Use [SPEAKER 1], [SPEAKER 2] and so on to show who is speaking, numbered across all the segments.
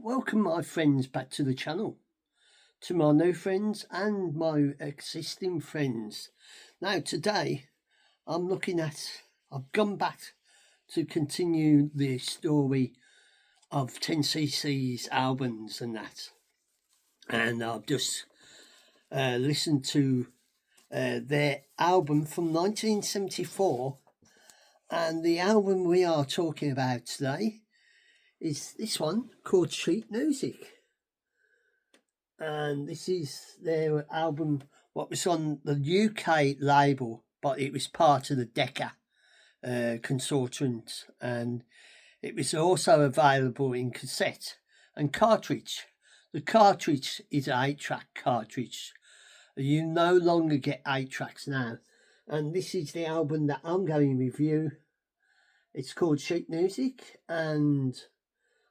[SPEAKER 1] Welcome, my friends, back to the channel. To my new friends and my existing friends. Now, today, I've gone back to continue the story of 10cc's albums and that. And I've just listened to their album from 1974. And the album we are talking about today is this one called Sheet Music. And this is their album, what was on the UK label, but it was part of the Decca consortium, and it was also available in cassette and cartridge. The cartridge is an 8-track cartridge. You no longer get 8 tracks now. And this is the album that I'm going to review. It's called Sheet Music, and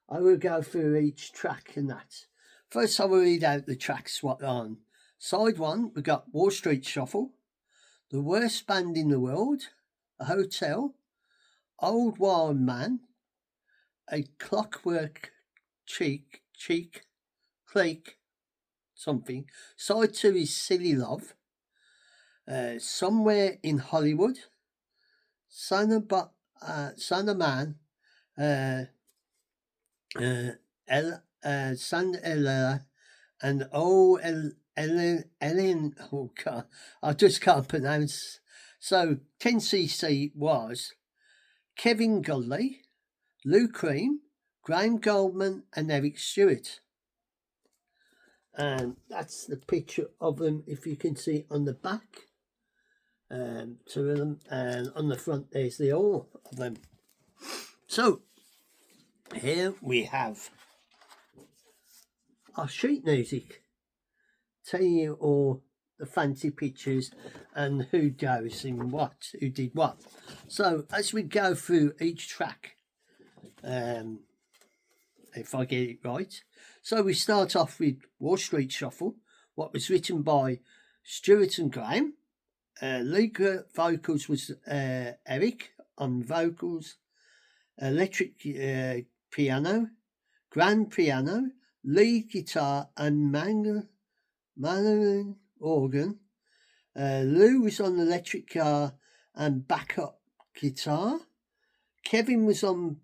[SPEAKER 1] I will go through each track and that. First, I will read out the tracks what on. Side 1, we got Wall Street Shuffle, The Worst Band in the World, A Hotel, Old Wild Man, A Clockwork Click, something. Side 2 is Silly Love, Somewhere in Hollywood, Son of Man, Sandella, and Ellen, oh God, I just can't pronounce. So 10cc was Kevin Godley, Lou Cream, Graham Goldman, and Eric Stewart. And that's the picture of them, if you can see on the back. Two of them, and on the front there's the all of them. So here we have our sheet music, telling you all the fancy pictures and who goes in what, who did what. So as we go through each track, if I get it right, so we start off with Wall Street Shuffle, what was written by Stewart and Graham. Lead vocals was Eric on vocals, electric piano, grand piano, lead guitar, and mandolin organ. Lou was on electric guitar and backup guitar. Kevin was on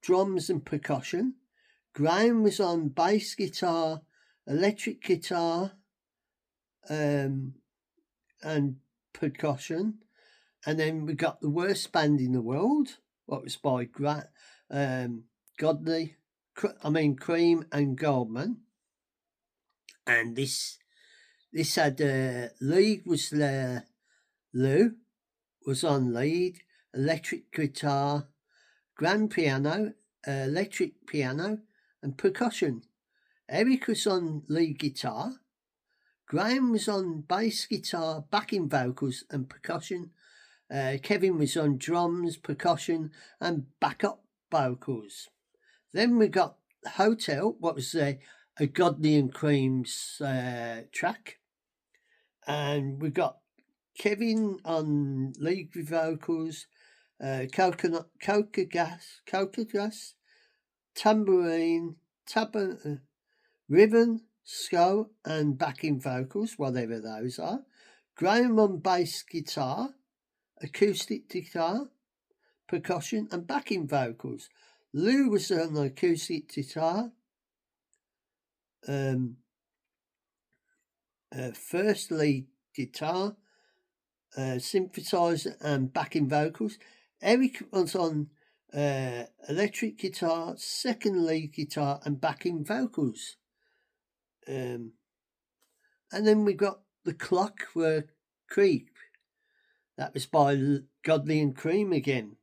[SPEAKER 1] drums and percussion. Graham was on bass guitar, electric guitar, and percussion. And then we got The Worst Band in the World, what was by Cream and Goldman. And this had lead was Lou was on lead, electric guitar, grand piano, electric piano, and percussion. Eric was on lead guitar. Graham was on bass guitar, backing vocals, and percussion. Kevin was on drums, percussion, and backup vocals. Then we got Hotel, what was a Godley and Cream's track. And we got Kevin on lead vocals, coca gas, tambourine, ribbon, skull, and backing vocals, whatever those are. Graham on bass guitar, acoustic guitar, percussion, and backing vocals. Lou was on acoustic guitar, first lead guitar, synthesizer, and backing vocals. Eric was on electric guitar, second lead guitar, and backing vocals. And then we got The Clockwork Creep. That was by Godley and Cream again.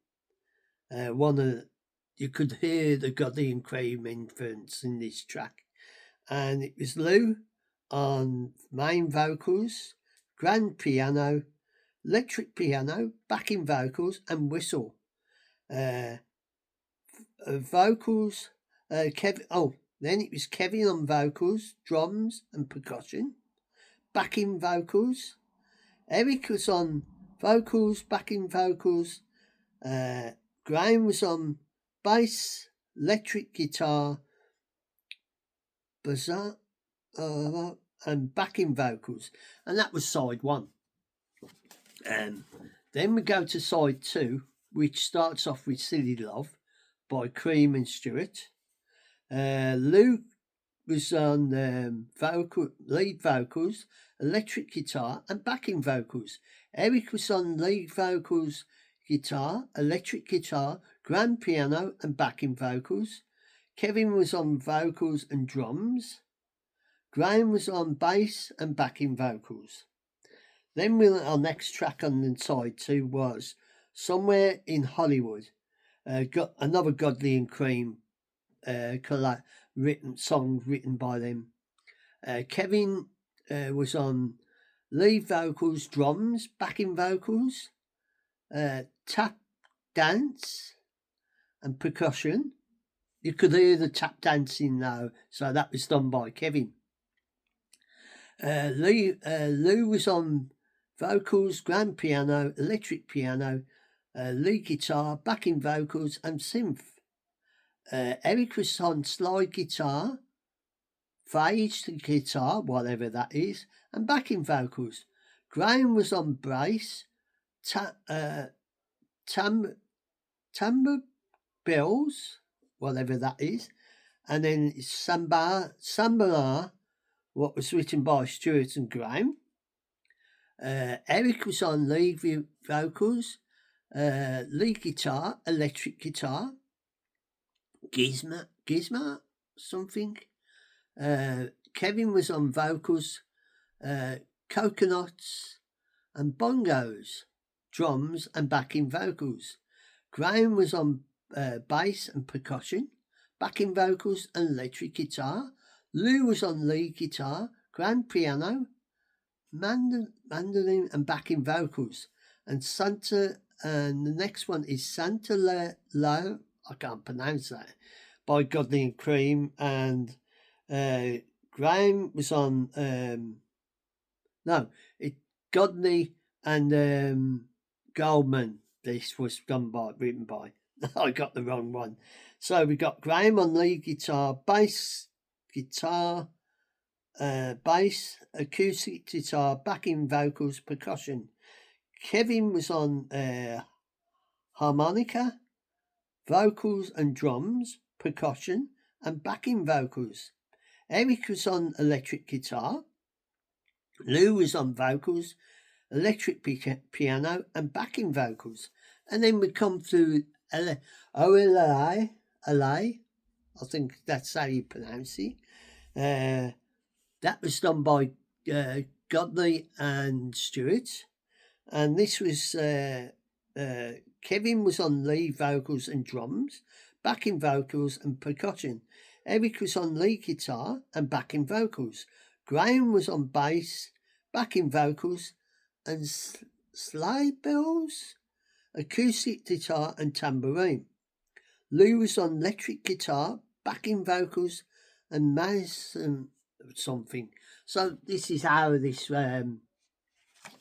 [SPEAKER 1] You could hear the Godley and Cream influence in this track. And it was Lou on main vocals, grand piano, electric piano, backing vocals, and whistle. Vocals, then it was Kevin on vocals, drums, and percussion, backing vocals. Eric was on vocals, backing vocals. Graham was on bass, electric guitar, Bizarre, and backing vocals, and that was side one. Then we go to side two, which starts off with Silly Love by Cream and Stewart. Lou was on lead vocals, electric guitar, and backing vocals. Eric was on lead vocals, guitar, electric guitar, grand piano, and backing vocals. Kevin was on vocals and drums. Graham was on bass and backing vocals. Then our next track on the side two was Somewhere in Hollywood. Got another Godley and Cream song written by them. Kevin was on lead vocals, drums, backing vocals, tap dance, and percussion. You could hear the tap dancing now, so that was done by Kevin. Lou was on vocals, grand piano, electric piano, lead guitar, backing vocals, and synth. Eric was on slide guitar, phased guitar, whatever that is, and backing vocals. Graham was on bass, timbre bills, whatever that is, and then Samba, what was written by Stewart and Graham. Eric was on lead vocals, lead guitar, electric guitar, gizma, something. Kevin was on vocals, coconuts and bongos, drums and backing vocals. Graham was on bass and percussion, backing vocals and electric guitar. Lou was on lead guitar, grand piano, mandolin and backing vocals. And the next one is Santa La, I can't pronounce that, by Godley and Cream. And Graham was on, Godley and Goldman. This was written by. I got the wrong one. So we got Graham on lead guitar, bass, acoustic guitar, backing vocals, percussion. Kevin was on harmonica, vocals and drums, percussion, and backing vocals. Eric was on electric guitar. Lou was on vocals, electric piano, and backing vocals. And then we come to OLI, I think that's how you pronounce it. That was done by Godley and Stewart. And this was Kevin was on lead vocals and drums, backing vocals and percussion. Eric was on lead guitar and backing vocals. Graham was on bass, backing vocals, and slide bells, acoustic guitar and tambourine. Lou was on electric guitar, backing vocals, and Madison something. So this is how this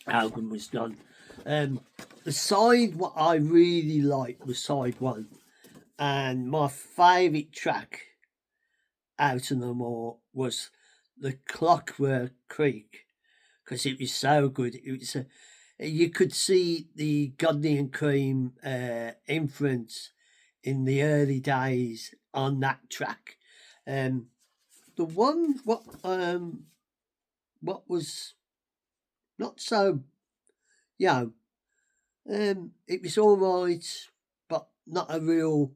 [SPEAKER 1] album was done. The side what I really liked was side one, and my favourite track out of them all was the Clockwork Creek, because it was so good. It was you could see the Godley and Cream influence in the early days on that track. The one what was not so, it was all right, but not a real,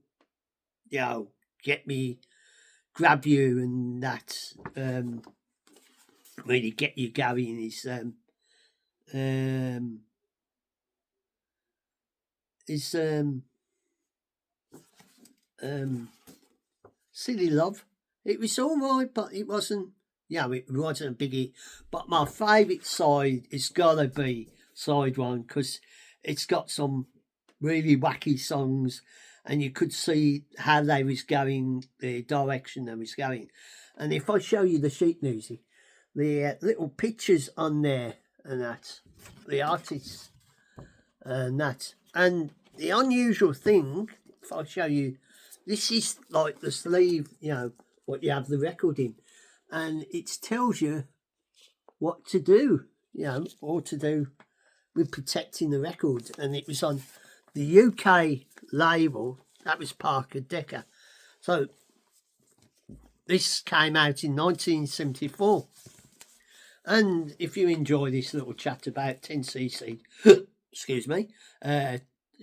[SPEAKER 1] grab you and that really get you going is Silly Love. It was all right, but it wasn't, it wasn't a biggie. But my favourite side is gotta be side one, because it's got some really wacky songs, and you could see how they was going, the direction they was going. And if I show you the sheet music, the little pictures on there and that, the artists and that, and the unusual thing, if I show you, this is like the sleeve, what you have the record in, and it tells you what to do, or to do with protecting the record. And it was on the UK label, that was Parker Decca. So this came out in 1974. And if you enjoy this little chat about 10cc, excuse me,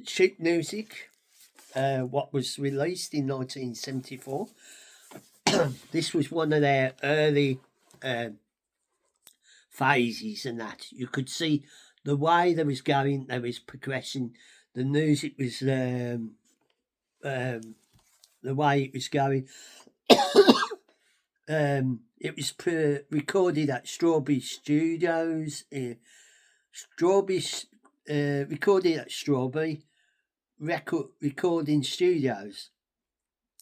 [SPEAKER 1] sheet music, what was released in 1974, this was one of their early phases, and that you could see the way they was going, there was progression, the music was the way it was going. It was recorded at Strawberry Studios, recorded at Strawberry Recording Studios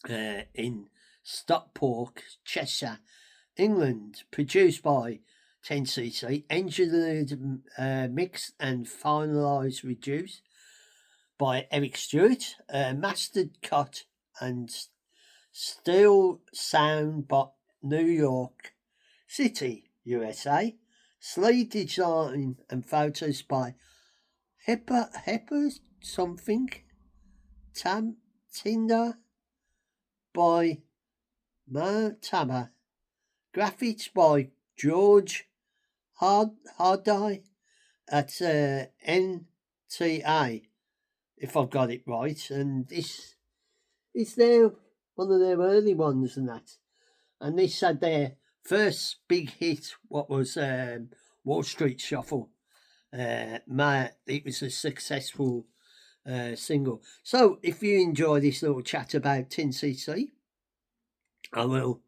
[SPEAKER 1] in Stockport, Cheshire, England. Produced by 10cc, engineered, mixed and finalised, reduced by Eric Stewart, mastered, cut and still sound by New York City, USA. Slate design and photos by Hepper something. Tinder by Tama. Graphics by George Hardy at NTA, if I've got it right. And this is their one of their early ones, and that. And this had their first big hit, what was Wall Street Shuffle. It was a successful single. So if you enjoy this little chat about 10cc, I will,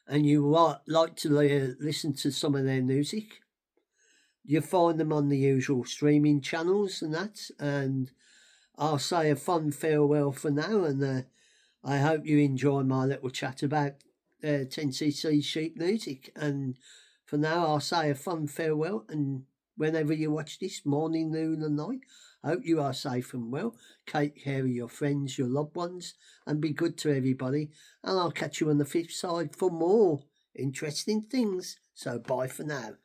[SPEAKER 1] and you like to listen to some of their music, you find them on the usual streaming channels and that. And I'll say a fond farewell for now, and I hope you enjoy my little chat about 10cc sheet music. And for now, I'll say a fond farewell, and whenever you watch this, morning, noon and night, I hope you are safe and well. Take care of your friends, your loved ones, and be good to everybody. And I'll catch you on the flip side for more interesting things. So bye for now.